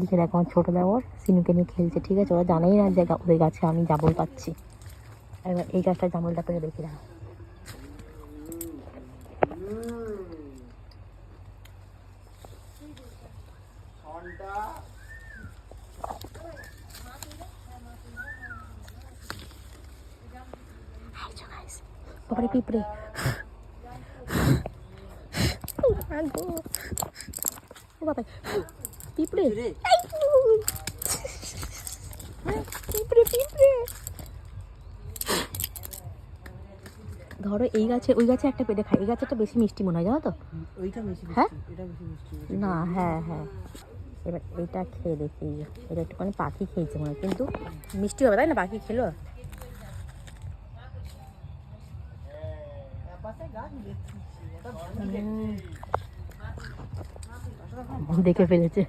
খেলছে, দেখো আমার ছোটো দেওয়ার সিনুকে নিয়ে খেলছে, ঠিক আছে? ওরা জানেই না যে ওদের গাছে আমি জামরুল পাচ্ছি। এবার এই গাছটা জামরুলটা পেরে দেখি না। বাবারে পিঁপড়ে, বাবা পিঁপড়ে, পিঁপড়ে পিঁপড়ে। ধরো এই গাছে ওই গাছে একটা পেটে খায়, এই গাছেটা বেশি মিষ্টি মনে হয়, জানো তো? হ্যাঁ না, হ্যাঁ হ্যাঁ, এবার এইটা খেয়ে দেখি। এটা একটুখানি পাখি খেয়েছে মনে হয়, কিন্তু মিষ্টি হবে তাই না? পাখি খেলো, দেখে ফেলেছে।